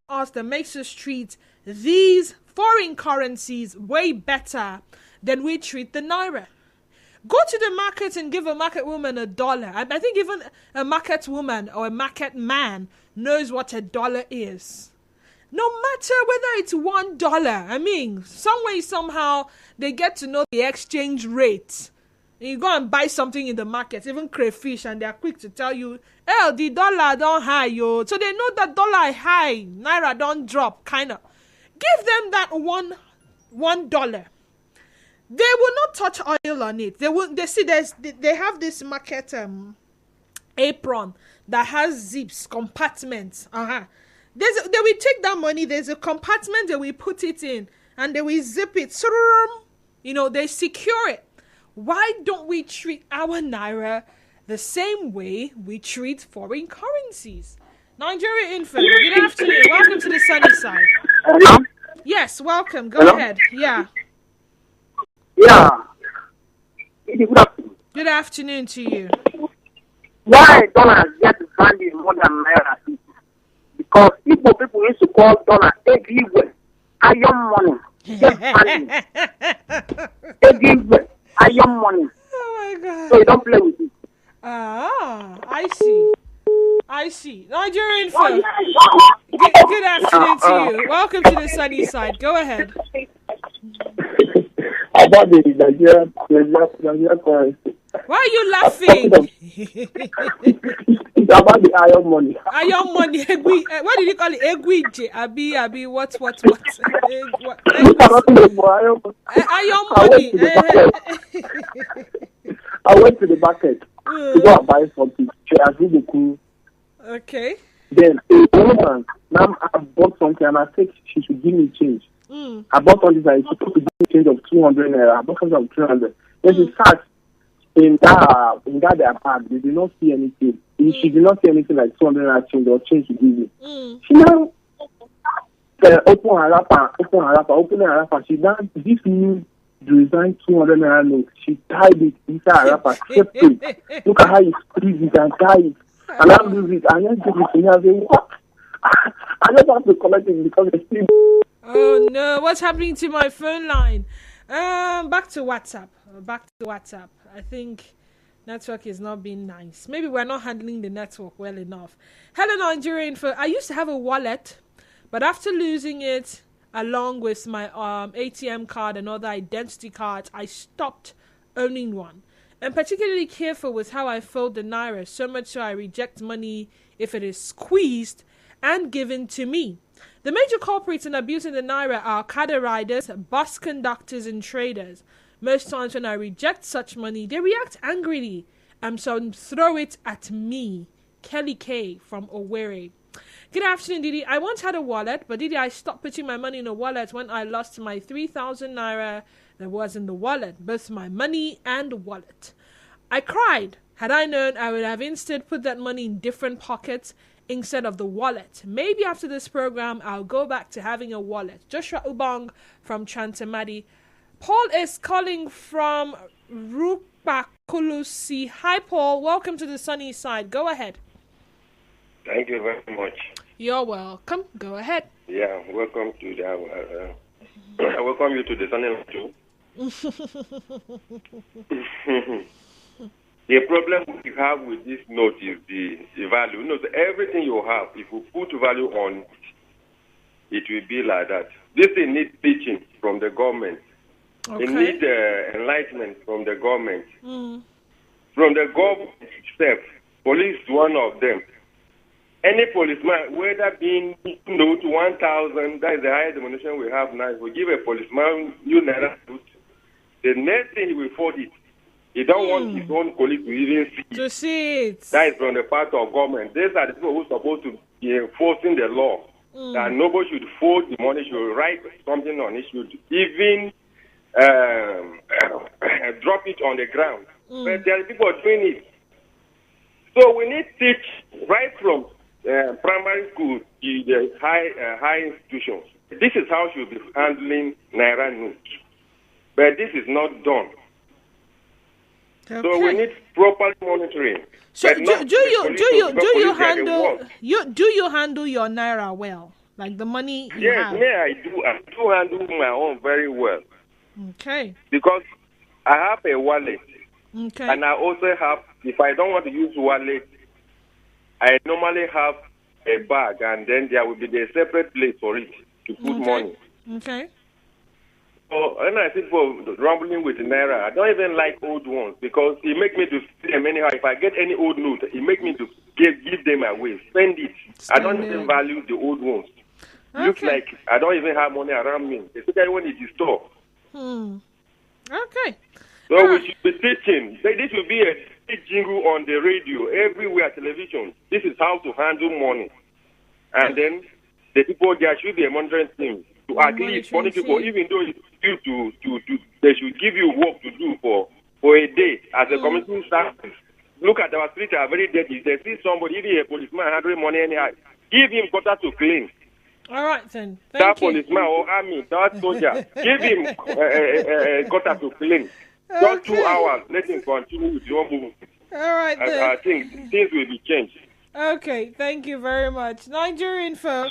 us that makes us treat these foreign currencies way better than we treat the naira. Go to the market and give a market woman $1. I think even a market woman or a market man knows what $1 is. No matter whether it's $1, I mean, some way, somehow, they get to know the exchange rate. And you go and buy something in the market, even crayfish, and they are quick to tell you, "Oh, the dollar don't high, yo." So they know that dollar high, naira don't drop, kind of. Give them that $1. They will not touch oil on it. They will. They see they have this market apron that has zips, compartments. They will take that money. There's a compartment that we put it in, and they will zip it. They secure it. Why don't we treat our naira the same way we treat foreign currencies? Nigeria Info, good afternoon. Welcome to the sunny side. Hello? Yes, welcome. Go ahead. Yeah. Yeah. Good afternoon. Good afternoon to you. Why dollars get value more than naira? Because people used to call dollar everywhere iron money. Get value. Everywhere iron money. Oh my God. So you don't play with it. I see. Nigerian Info. Good afternoon to you. Welcome to the sunny side. Go ahead. About the Nigerian currency. Why are you laughing? It's about the iron money. Iron money. What did you call it? Egwije. Abi. What? Iron money. I went to the market to go and buy something. I did the cool. Okay. Then a woman, now I bought something and I said she should give me change. I bought something that is supposed to give me change of 200 naira. I bought something of 300. When she sat in that their bag, they did not see anything. She did not see anything like 200 naira change or change to give me. She now open her wrapper. She now this new design 200 naira note. She tied it inside her wrapper, kept it. Look at how you squeeze it and tie it. And I lose it. And then give it to me. I say, what? I just have to collect it because it's still. Oh no! What's happening to my phone line? Back to WhatsApp. I think network is not being nice. Maybe we're not handling the network well enough. Hello, Nigerian Info. I used to have a wallet, but after losing it, along with my ATM card and other identity cards, I stopped owning one. I'm particularly careful with how I fold the naira, so much so I reject money if it is squeezed and given to me. The major culprits in abusing the naira are cadre riders, bus conductors, and traders. Most times when I reject such money, they react angrily and so throw it at me. Kelly K from Owerri. Good afternoon, Didi. I once had a wallet, but Didi, I stopped putting my money in a wallet when I lost my 3,000 naira that was in the wallet, both my money and wallet. I cried. Had I known, I would have instead put that money in different pockets instead of the wallet. Maybe after this program, I'll go back to having a wallet. Joshua Ubong from Chantamadi. Paul is calling from Rupakulusi. Hi, Paul. Welcome to the sunny side. Go ahead. Thank you very much. You're welcome. Go ahead. Yeah, welcome to the. Welcome you to the sunny side too. The problem you have with this note is the value. You know, so everything you have, if you put value on it, will be like that. This thing needs teaching from the government. Okay. It needs enlightenment from the government. From the government itself, police one of them. Any policeman, whether being to 1,000, that is the highest denomination we have now. If we give a policeman new naira, the next thing he will fold it. He don't want his own colleague to even see it. To see it. That is from the part of government. These are the people who are supposed to be enforcing the law. That nobody should fold the money, should write something on it, should even drop it on the ground. But there are people doing it. So we need to teach right from primary school to the high institutions. This is how should be handling naira notes. But this is not done. Okay. So we need proper monitoring. So do you handle your naira well? Like the money you Yes, have. me, I do. I do handle my own very well. Okay. Because I have a wallet. Okay. And I also have, if I don't want to use wallet, I normally have a bag, and then there will be a separate place for it to put money. Okay. So when I see people rumbling with naira, I don't even like old ones because it makes me to see them anyhow. If I get any old note, it makes me to give them away, spend it. I don't even value the old ones. Looks like I don't even have money around me, especially when it is store. Okay. So we should be teaching. This will be a big jingle on the radio, everywhere, television. This is how to handle money. And then the people, there should be a monitoring team to at least money people, even though it's due to they should give you work to do for a day as a community service. Look at our streets are very dirty. They see somebody, even a policeman handling money anyhow, give him gutter to clean. All right then. That policeman or army, that soldier, give him gutter to clean. Just 2 hours, let him continue with your movement. All right then. I think things will be changed. Okay, thank you very much. Nigeria Info,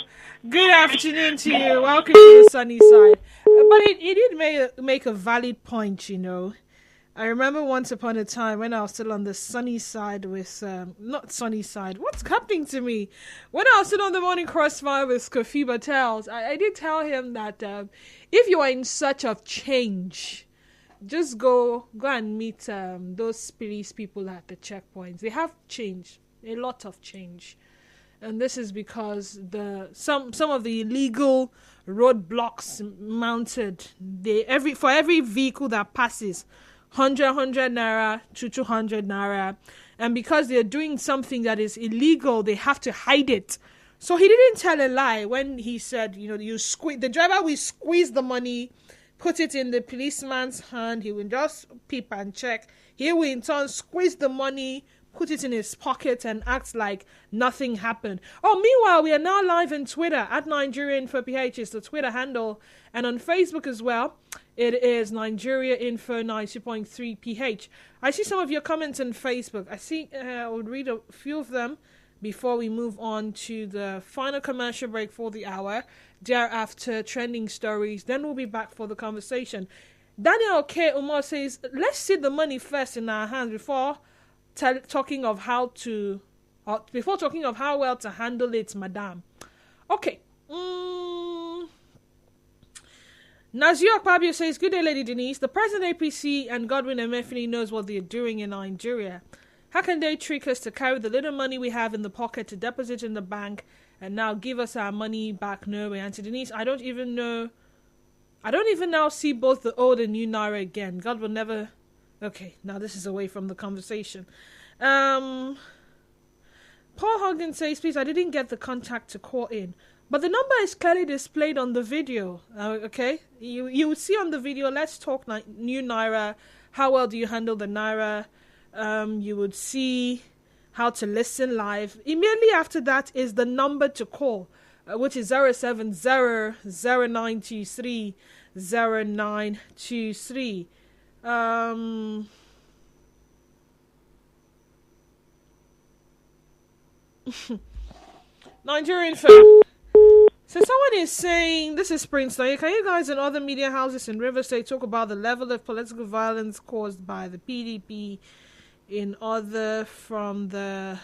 good afternoon to you. Welcome to the sunny side. But it did make a valid point, you know. I remember once upon a time when I was still on the sunny side with, not sunny side, what's happening to me? When I was still on the morning crossfire with Kofi Battels, I did tell him that if you are in search of change, just go and meet those police people at the checkpoints. They have change. A lot of change, and this is because some of the illegal roadblocks mounted. For every vehicle that passes, 100 naira to 200 naira, and because they're doing something that is illegal, they have to hide it. So he didn't tell a lie when he said, the driver will squeeze the money, put it in the policeman's hand. He will just peep and check. He will in turn squeeze the money, put it in his pocket, and act like nothing happened. Oh, meanwhile, we are now live on Twitter at Nigeria Info PH is the Twitter handle, and on Facebook as well. It is Nigeria Info 90.3 PH. I see some of your comments on Facebook. I will read a few of them before we move on to the final commercial break for the hour. Thereafter, trending stories. Then we'll be back for the conversation. Daniel K. Umar says, let's see the money first in our hands before talking of how well to handle it, madam. Okay. Nazir Akpabio says, good day, Lady Denise. The present APC and Godwin Emefiele knows what they're doing in Nigeria. How can they trick us to carry the little money we have in the pocket to deposit in the bank and now give us our money back? No way. Auntie Denise, I don't even now see both the old and new naira again. God will never. Okay, now this is away from the conversation. Paul Hogan says, please, I didn't get the contact to call in. But the number is clearly displayed on the video. Okay? You will see on the video, let's talk new naira. How well do you handle the naira? You would see how to listen live. Immediately after that is the number to call, which is 070-0923-0923. Nigerian film. So someone is saying, this is Princeton, can you guys and other media houses in River State talk about the level of political violence caused by the PDP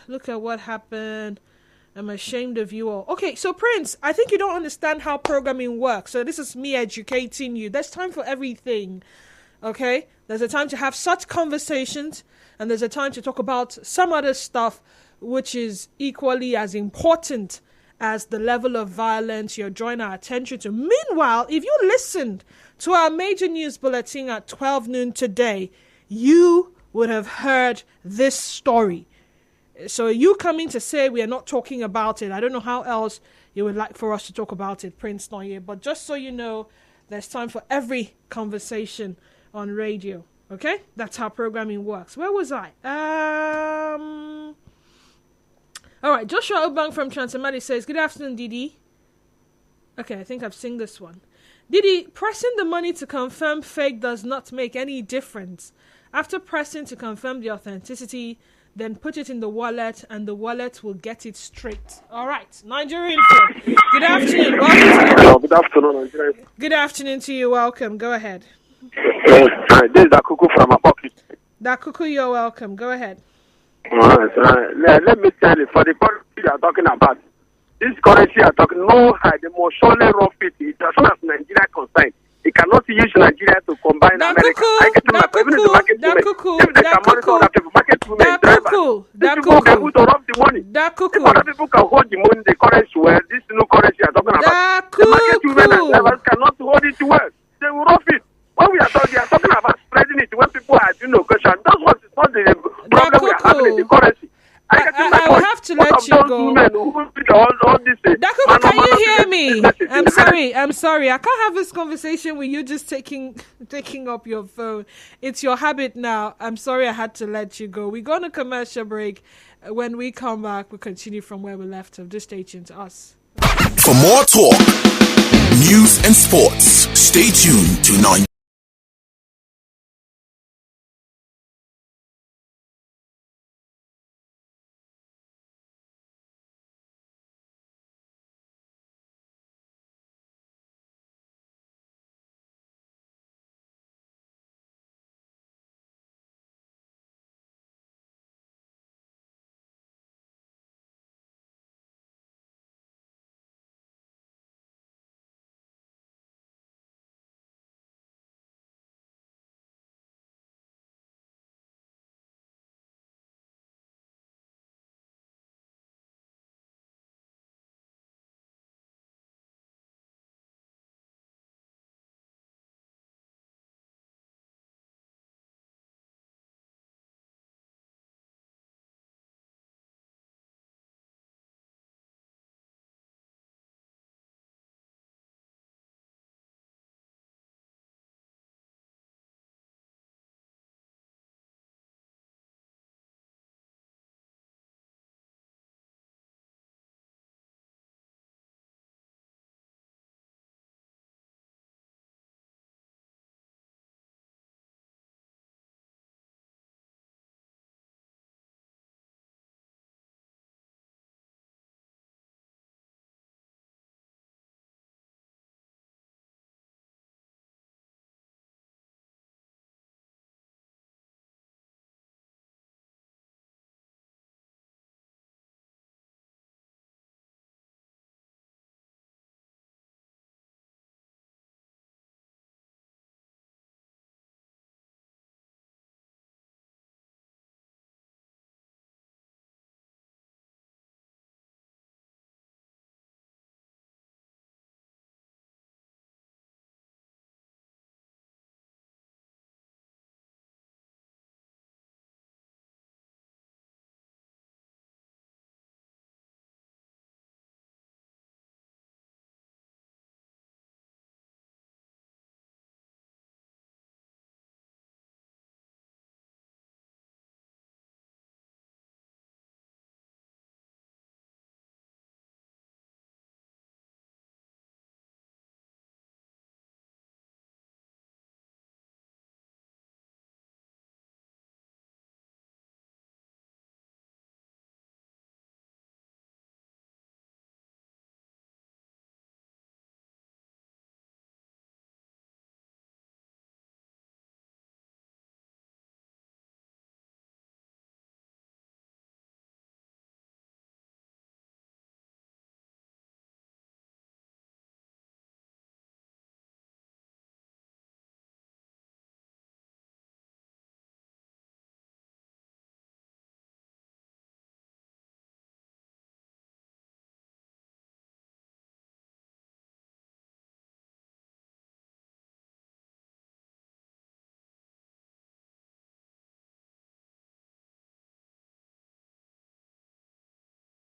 look at what happened, I'm ashamed of you all. Okay, so Prince, I think you don't understand how programming works. So this is me educating you. There's time for everything. Okay? There's a time to have such conversations, and there's a time to talk about some other stuff which is equally as important as the level of violence you're drawing our attention to. Meanwhile, if you listened to our major news bulletin at 12 noon today, you would have heard this story. So you coming to say we are not talking about it, I don't know how else you would like for us to talk about it, Prince Noye. But just so you know, there's time for every conversation on radio. Okay? That's how programming works. Where was I? All right, Joshua Obang from Transamadi says, good afternoon, Didi. Okay, I think I've seen this one. Didi, pressing the money to confirm fake does not make any difference. After pressing to confirm the authenticity, then put it in the wallet, and the wallet will get it straight. All right, Nigeria Info. Good afternoon. Welcome. Good afternoon, Nigeria. Good afternoon to you. Welcome. Go ahead. This is Dakuku from Apoki. Dakuku, you're welcome. Go ahead. Let me tell you, for the currency you are talking about, this currency you are talking, no, they must surely rough it. As far as Nigeria is concerned, it cannot use Nigeria to combine America. If other people can hold the money, the currency well, this new currency you are talking about, the market women and drivers cannot hold it well. They will rough it. When we are talking about spreading it, when people are doing occasion, that's what is not the problem we are having in the currency. I will have to let you go. Dakuku, can you hear me? I'm sorry. I can't have this conversation with you just taking up your phone. It's your habit now. I'm sorry I had to let you go. We go on a commercial break. When we come back, we'll continue from where we left off. Just stay tuned to us. For more talk, news and sports, stay tuned to 9.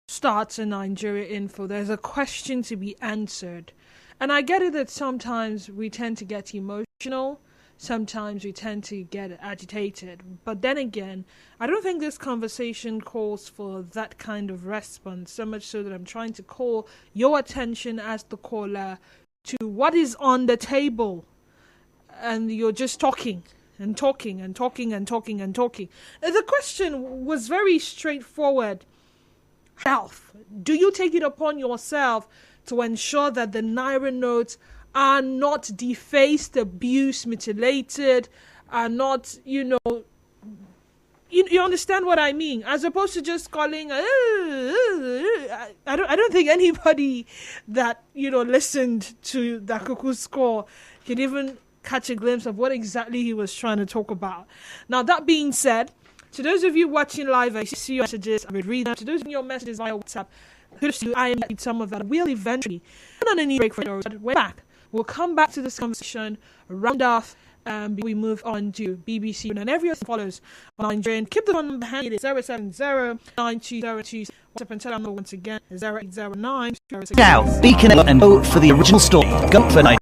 Starts in Nigeria Info. There's a question to be answered. And I get it that sometimes we tend to get emotional. Sometimes we tend to get agitated. But then again, I don't think this conversation calls for that kind of response, so much so that I'm trying to call your attention as the caller to what is on the table. And you're just talking. and talking and talking and talking and talking. The question was very straightforward. Health. Do you take it upon yourself to ensure that the naira notes are not defaced, abused, mutilated, are not, you understand what I mean? As opposed to just calling, I don't think anybody that, listened to Dakuku's score could even catch a glimpse of what exactly he was trying to talk about. Now, that being said, to those of you watching live, I see your messages, I will read them. To those of your messages via WhatsApp, I am some of that. We'll eventually, not on any break for it, we're back. We'll come back to this conversation, round off, we move on to BBC and every other follows on Nigerian. Keep the phone number handy. It's 070-9202. WhatsApp and tell them once again 0809. Now, Beacon and vote for the original story. Go for night.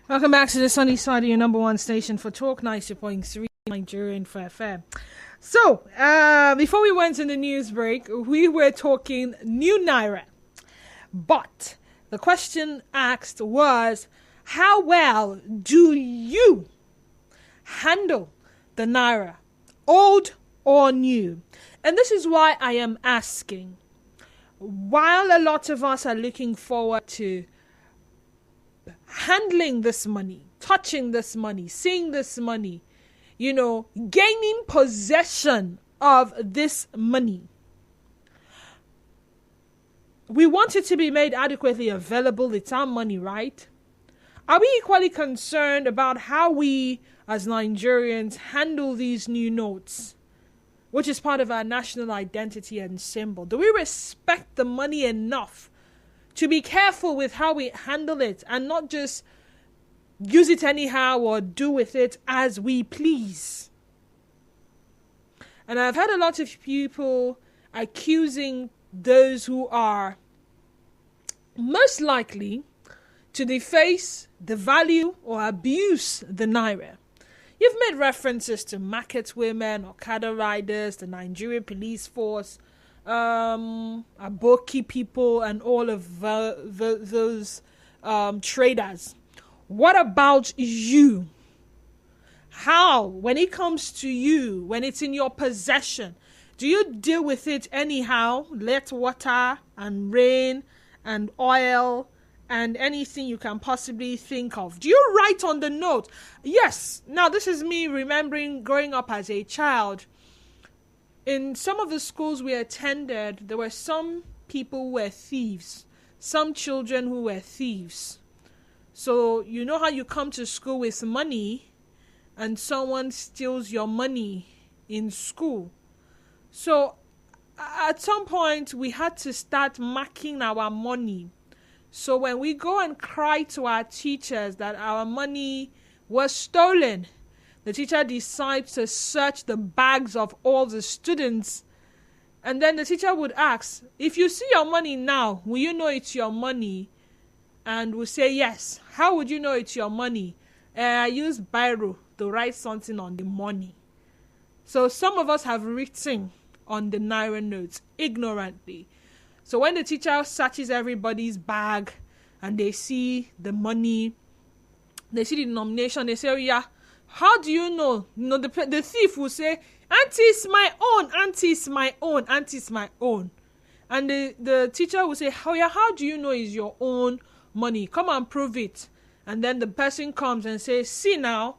Welcome back to the sunny side of your number one station for Talk 90.3 Nigerian for FM. So, before we went in the news break, we were talking new naira. But the question asked was, how well do you handle the naira, old or new? And this is why I am asking. While a lot of us are looking forward to handling this money, touching this money, seeing this money, gaining possession of this money, we want it to be made adequately available. It's our money, right? Are we equally concerned about how we, as Nigerians, handle these new notes, which is part of our national identity and symbol? Do we respect the money enough to be careful with how we handle it and not just use it anyhow or do with it as we please? And I've had a lot of people accusing those who are most likely to deface the value or abuse the naira. You've made references to market women, Okada riders, the Nigerian police force, Aboki people, and all of those traders. What about you? How, when it comes to you, when it's in your possession, do you deal with it anyhow? Let water and rain and oil and anything you can possibly think of. Do you write on the note? Yes. Now, this is me remembering growing up as a child. In some of the schools we attended, there were some people who were thieves, some children who were thieves. So you know how you come to school with money and someone steals your money in school. So at some point we had to start marking our money. So when we go and cry to our teachers that our money was stolen, the teacher decides to search the bags of all the students. And then the teacher would ask, if you see your money now, will you know it's your money? And we'll say yes. How would you know it's your money? I use biro to write something on the money. So some of us have written on the naira notes ignorantly. So when the teacher searches everybody's bag and they see the money, they see the denomination, they say, oh yeah, how do you know? The thief will say, auntie, it's my own, auntie, it's my own, auntie, it's my own. And the teacher will say, oh yeah, how do you know it's your own money? Come and prove it. And then the person comes and says, see now,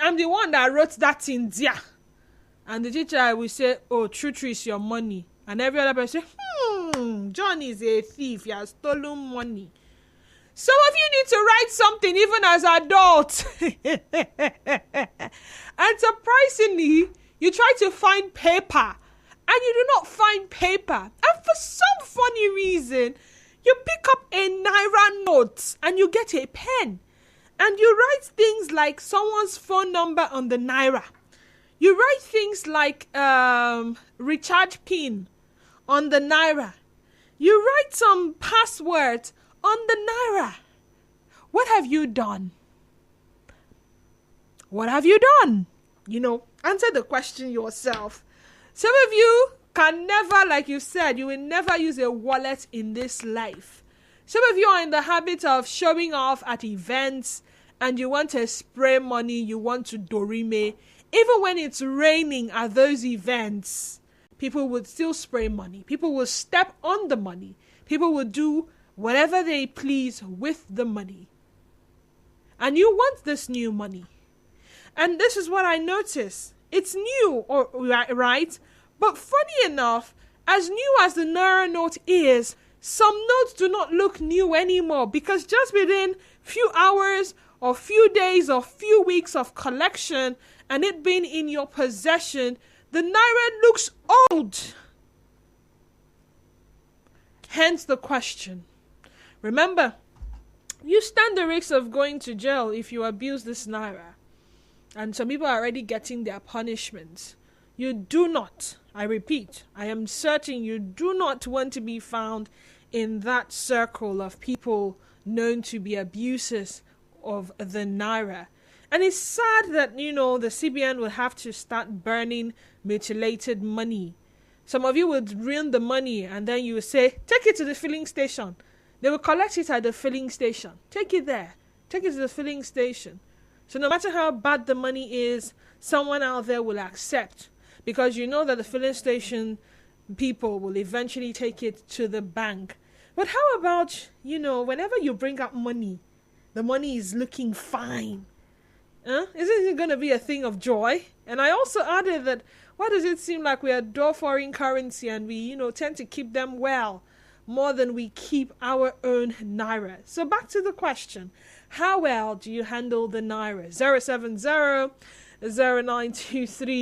I'm the one that wrote that in there. And the teacher will say, oh, true, it's your money. And every other person say, John is a thief, he has stolen money. Some of you need to write something even as adults. And surprisingly, you try to find paper and you do not find paper. And for some funny reason, you pick up a naira note and you get a pen. And you write things like someone's phone number on the naira. You write things like recharge pin on the naira. You write some passwords on the naira. What have you done? What have you done? Answer the question yourself. Some of you can never, like you said, you will never use a wallet in this life. Some of you are in the habit of showing off at events and you want to spray money, you want to dorime. Even when it's raining at those events, people would still spray money. People will step on the money. People will do whatever they please with the money. And you want this new money. And this is what I notice. It's new, right? But funny enough, as new as the naira note is, some notes do not look new anymore because just within few hours or few days or few weeks of collection and it being in your possession, the naira looks old. Hence the question. Remember, you stand the risk of going to jail if you abuse this naira. And some people are already getting their punishments. You do not, I repeat, I am certain you do not want to be found in that circle of people known to be abusers of the naira. And it's sad that, the CBN will have to start burning mutilated money. Some of you would ruin the money and then you will say, take it to the filling station. They will collect it at the filling station. Take it there. Take it to the filling station. So no matter how bad the money is, someone out there will accept. Because you know that the filling station people will eventually take it to the bank. But how about, whenever you bring up money, the money is looking fine. Isn't it going to be a thing of joy? And I also added that, why does it seem like we adore foreign currency and we, tend to keep them well more than we keep our own naira? So back to the question, how well do you handle the naira? 070-0923-0923,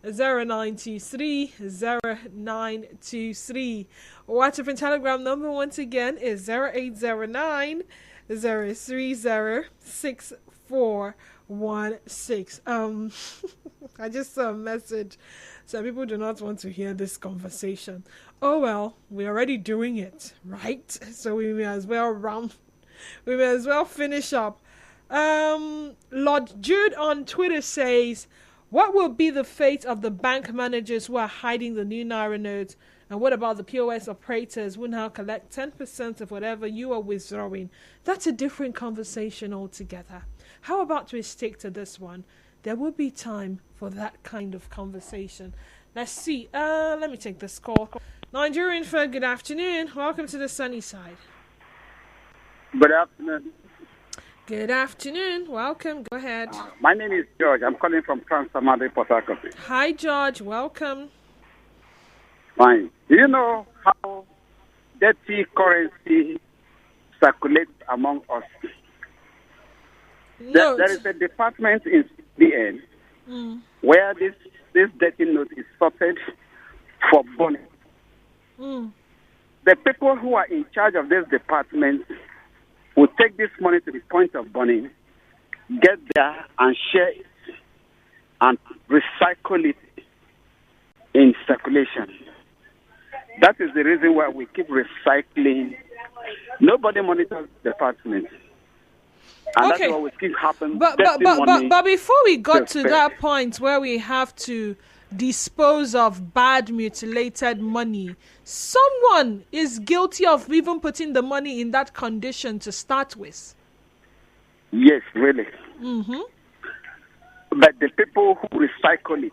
070-0923-0923. WhatsApp and Telegram number once again is 0809-030-6416. I just saw a message. Some people do not want to hear this conversation. Oh well, we're already doing it, right? So we may as well finish up. Lord Jude on Twitter says, what will be the fate of the bank managers who are hiding the new naira notes? And what about the POS operators who now collect 10% of whatever you are withdrawing? That's a different conversation altogether. How about we stick to this one? There will be time for that kind of conversation. Let's see. Let me take this call. Nigerian folk, good afternoon. Welcome to the sunny side. Good afternoon. Good afternoon. Welcome. Go ahead. My name is George. I'm calling from Transamadi, Port Harcourt. Hi, George. Welcome. Fine. Do you know how dirty currency circulates among us? No. There is a department in CBN where this dirty note is sorted for burning. The people who are in charge of this department will take this money to the point of burning, get there and share it and recycle it in circulation. That is the reason why we keep recycling. Nobody monitors the department. And okay. That's what we keep happening. But before we got to that point where we have to dispose of bad mutilated money, someone is guilty of even putting the money in that condition to start with. Yes, really. But the people who recycle it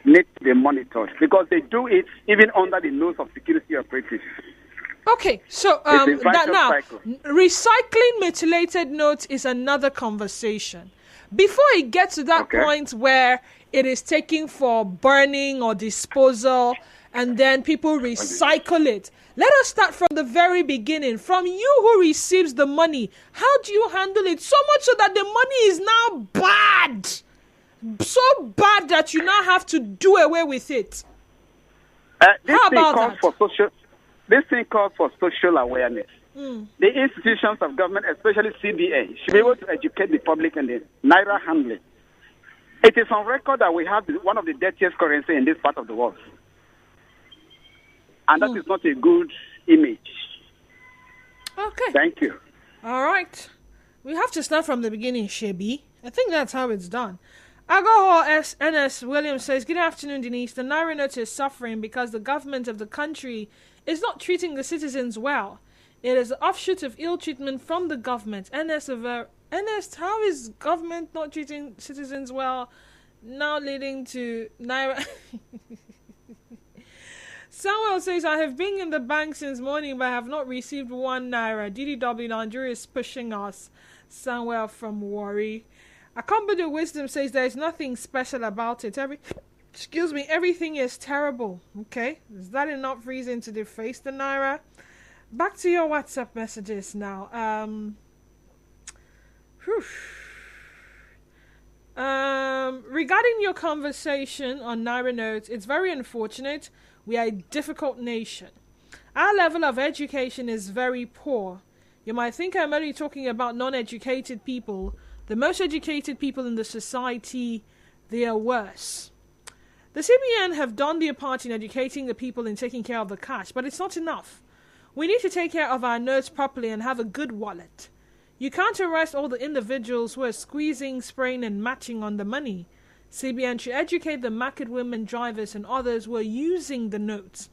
need to be monitored because they do it even under the nose of security operatives. Okay, so recycling mutilated notes is another conversation. Before it gets to that point where it is taken for burning or disposal and then people recycle it, let us start from the very beginning. From you who receives the money, how do you handle it? So much so that the money is now bad. So bad that you now have to do away with it. How about that? This thing calls for social awareness. The institutions of government, especially CBA, should be able to educate the public and the naira handling. It is on record that we have one of the dirtiest currency in this part of the world. And that is not a good image. Okay. Thank you. All right. We have to start from the beginning, Shebi. I think that's how it's done. Agoho NS Williams says, good afternoon, Denise. The naira note is suffering because the government of the country is not treating the citizens well. It is an offshoot of ill treatment from the government. NS, how is government not treating citizens well now leading to naira? Samuel says, I have been in the bank since morning, but I have not received 1 naira. DDW Nigeria is pushing us. Samuel from Warri. Accompanied Wisdom says there is nothing special about it. Everything is terrible. Okay, is that enough reason to deface the naira? Back to your WhatsApp messages now. Regarding your conversation on naira notes, it's very unfortunate. We are a difficult nation. Our level of education is very poor. You might think I'm only talking about non-educated people. The most educated people in the society, they are worse. The CBN have done their part in educating the people and taking care of the cash, but it's not enough. We need to take care of our notes properly and have a good wallet. You can't arrest all the individuals who are squeezing, spraying, and matching on the money. CBN should educate the market women, drivers, and others who are using the notes.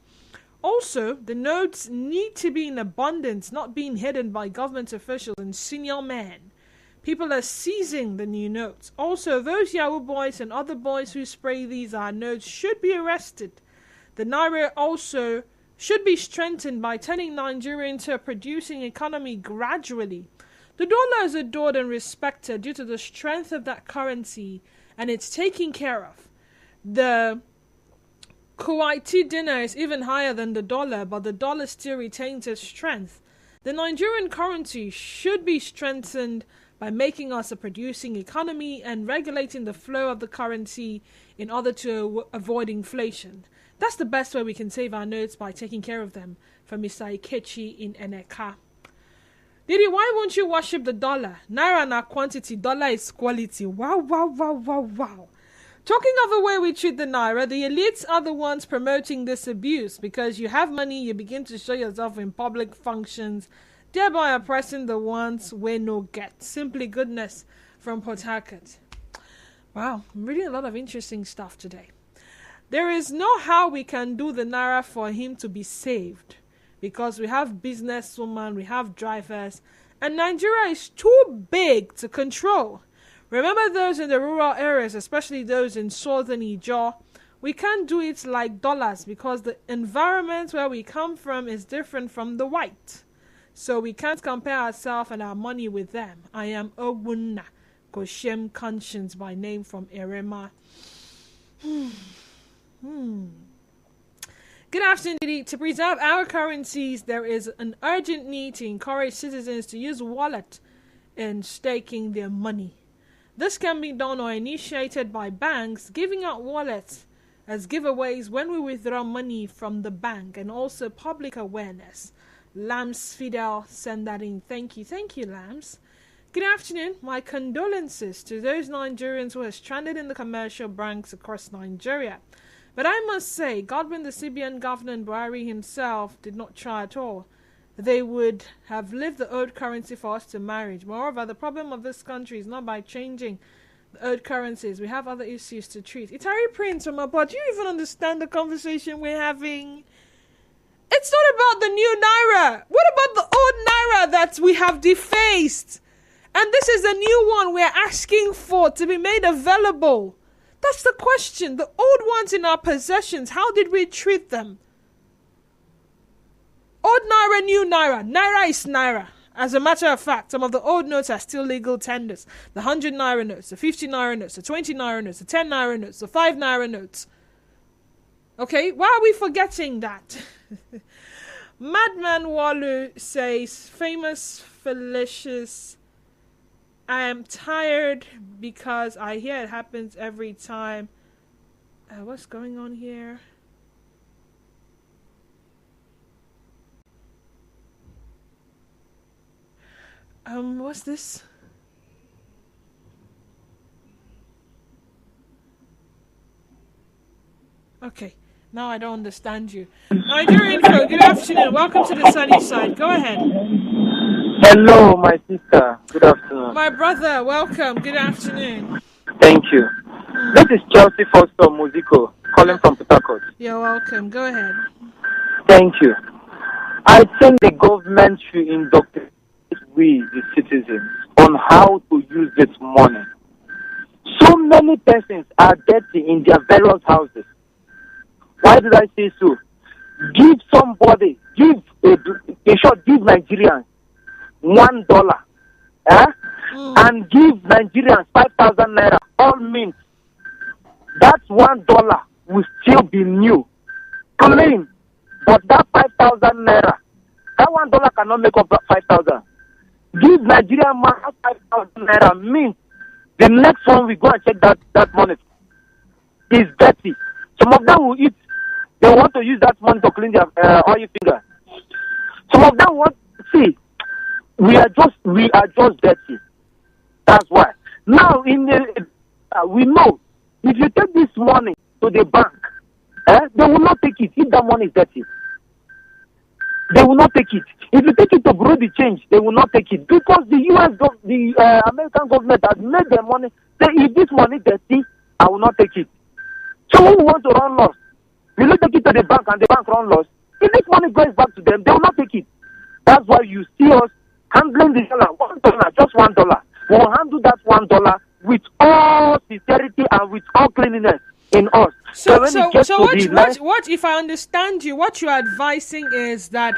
Also, the notes need to be in abundance, not being hidden by government officials and senior men. People are seizing the new notes. Also, those Yahoo boys and other boys who spray these our notes should be arrested. The naira also should be strengthened by turning Nigeria into a producing economy gradually. The dollar is adored and respected due to the strength of that currency, and it's taken care of. The Kuwaiti dinar is even higher than the dollar, but the dollar still retains its strength. The Nigerian currency should be strengthened by making us a producing economy and regulating the flow of the currency in order to avoid inflation. That's the best way we can save our notes, by taking care of them. From Mr. Ikechi in Eneka. Didi, why won't you worship the dollar? Naira na quantity, dollar is quality. Wow, wow, wow, wow, wow. Talking of the way we treat the naira, the elites are the ones promoting this abuse. Because you have money, you begin to show yourself in public functions, thereby oppressing the ones we no get. Simply goodness from Port Harcourt. Wow, I'm reading a lot of interesting stuff today. There is no how we can do the naira for him to be saved. Because we have businesswomen, we have drivers, and Nigeria is too big to control. Remember those in the rural areas, especially those in southern Ijaw. We can't do it like dollars because the environment where we come from is different from the white. So we can't compare ourselves and our money with them. I am Ogunna Goshem Conscience by name from Erema. Good afternoon, Didi. To preserve our currencies, there is an urgent need to encourage citizens to use wallet in staking their money. This can be done or initiated by banks giving out wallets as giveaways when we withdraw money from the bank, and also public awareness. Lams Fidel send that in. Thank you, Lams. Good afternoon. My condolences to those Nigerians who are stranded in the commercial banks across Nigeria. But I must say, Godwin, the CBN governor, and Buhari himself did not try at all. They would have lived the old currency for us to manage. Moreover, the problem of this country is not by changing the old currencies. We have other issues to treat. Itari Prince from abroad, do you even understand the conversation we're having? It's not about the new naira. What about the old naira that we have defaced? And this is the new one we're asking for to be made available. That's the question. The old ones in our possessions, how did we treat them? Old naira, new naira. Naira is naira. As a matter of fact, some of the old notes are still legal tenders. The 100 naira notes, the 50 naira notes, the 20 naira notes, the 10 naira notes, the 5 naira notes. Okay, why are we forgetting that? Madman Walu says, famous Felicious, I am tired because I hear it happens every time. What's going on here? What's this? Okay, now I don't understand you. Nigerian Info, good afternoon. Welcome to the sunny side. Go ahead. Hello, my sister. Good afternoon. My brother, welcome. Good afternoon. Thank you. This is Chelsea Foster Musico, calling from Port Harcourt. You're welcome. Go ahead. Thank you. I think the government should indoctrinate we, the citizens, on how to use this money. So many persons are dirty in their various houses. Why did I say so? Give somebody, in short, give Nigerians $1, and give Nigerians 5,000 naira, all means. That $1 will still be new, clean. But that 5,000 naira, that $1 cannot make up 5,000. Give Nigerian man 5,000 naira means the next one we go and check that money is dirty. Some of them will eat. They want to use that money to clean their oil finger. Some of them want see. We are just dirty. That's why. Now we know if you take this money to the bank, they will not take it if that money is dirty. they will not take it. If you take it to grow the change, they will not take it because the American government has made their money. Say if this money dirty, I will not take it. So who want to run loss? Will you take it to the bank and the bank run loss? If this money goes back to them, they will not take it. That's why you see us handling the dollar, $1, just $1. We will handle that $1 with all sincerity and with all cleanliness in us. So what if I understand you, what you're advising is that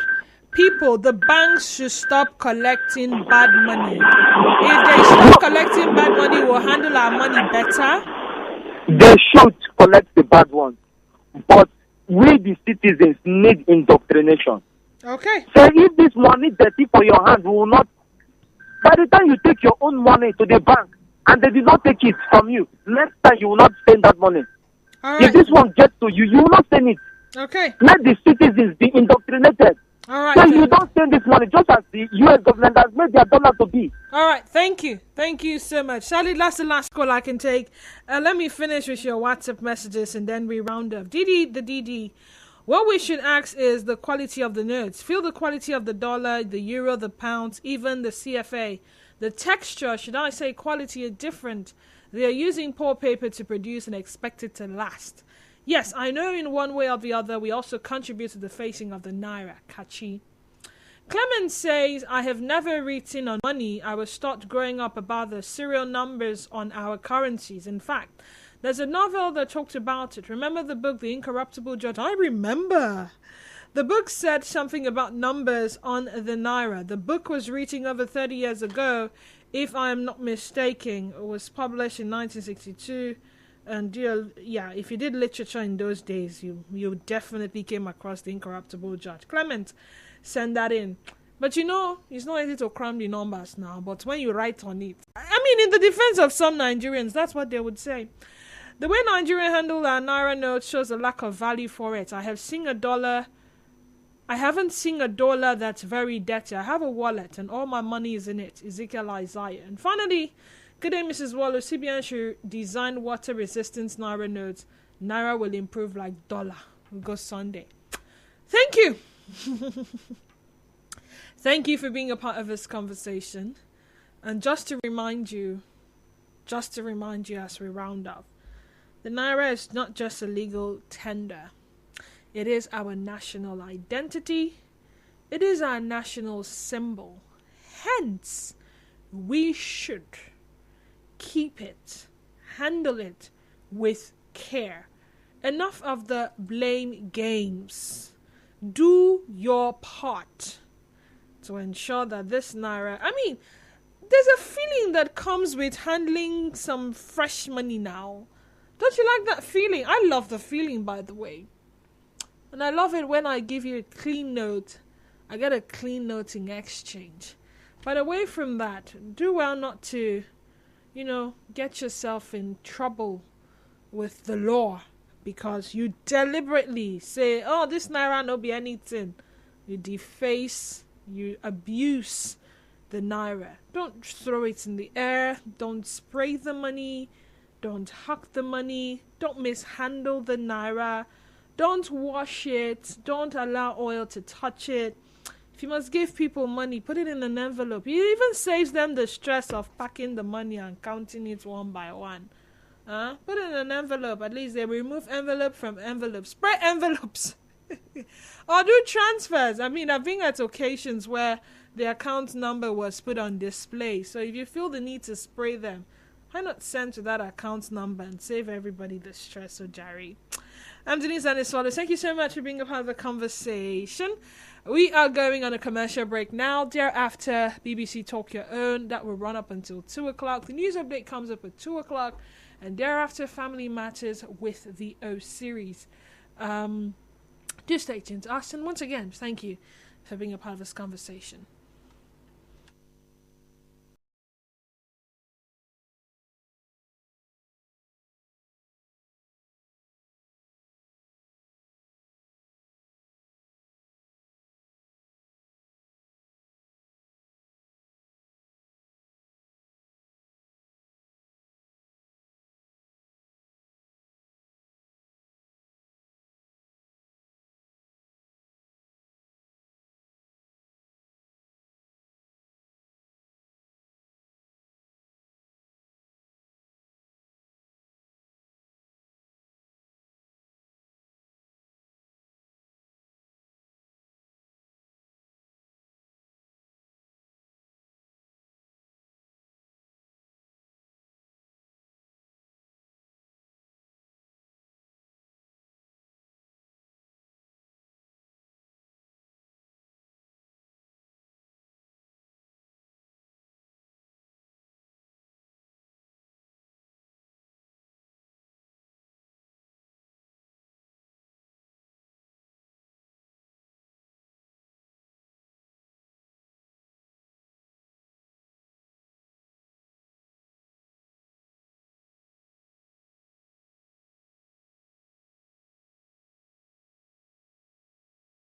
people, the banks should stop collecting bad money. If they stop collecting bad money, we'll handle our money better. They should collect the bad ones. But we, the citizens, need indoctrination. Okay. So if this money dirty for your hand, we will not. By the time you take your own money to the bank and they did not take it from you, next time you will not spend that money. All right. If this one gets to you, you will not spend it. Okay. Let the citizens be indoctrinated. All right. So you don't spend this money just as the U.S. government has made their dollar to be. All right. Thank you. Thank you so much. Sally, that's the last call I can take. Let me finish with your WhatsApp messages and then we round up. DD. What we should ask is the quality of the notes. Feel the quality of the dollar, the euro, the pound, even the CFA. The texture, should I say quality, are different. They are using poor paper to produce and expect it to last. Yes, I know in one way or the other we also contribute to the facing of the naira. Kachi. Clement says, I have never written on money. I was taught growing up about the serial numbers on our currencies. In fact, there's a novel that talked about it. Remember the book, The Incorruptible Judge? I remember. The book said something about numbers on the naira. The book was written over 30 years ago, if I am not mistaken. It was published in 1962. And if you did literature in those days, you definitely came across The Incorruptible Judge. Clement, send that in. But it's not easy to cram the numbers now. But when you write on it, I mean, in the defense of some Nigerians, that's what they would say. The way Nigeria handle our naira notes shows a lack of value for it. I haven't seen a dollar that's very dirty. I have a wallet and all my money is in it. Ezekiel Isaiah. And finally, good day, Mrs. Wallo. CBN should design water resistance naira notes. Naira will improve like dollar. We'll go Sunday. Thank you. Thank you for being a part of this conversation. And just to remind you as we round up, the naira is not just a legal tender. It is our national identity. It is our national symbol. Hence, we should keep it, handle it with care. Enough of the blame games. Do your part to ensure that this naira, there's a feeling that comes with handling some fresh money now. Don't you like that feeling? I love the feeling, by the way. And I love it when I give you a clean note. I get a clean note in exchange. But away from that, do well not to, get yourself in trouble with the law because you deliberately say, oh, this naira no be anything. You deface, you abuse the naira. Don't throw it in the air. Don't spray the money. Don't huck the money. Don't mishandle the naira. Don't wash it. Don't allow oil to touch it. If you must give people money, put it in an envelope. It even saves them the stress of packing the money and counting it one by one. Put it in an envelope. At least they remove envelope from envelope. Spray envelopes. Or do transfers. I've been at occasions where the account number was put on display. So if you feel the need to spray them, why not send to that account number and save everybody the stress, Jerry? I'm Denise Aniswalo. Thank you so much for being a part of the conversation. We are going on a commercial break now. Thereafter, BBC Talk Your Own. That will run up until 2 o'clock. The news update comes up at 2 o'clock. And thereafter, Family Matters with the O series. Do stay tuned to us. And once again, thank you for being a part of this conversation.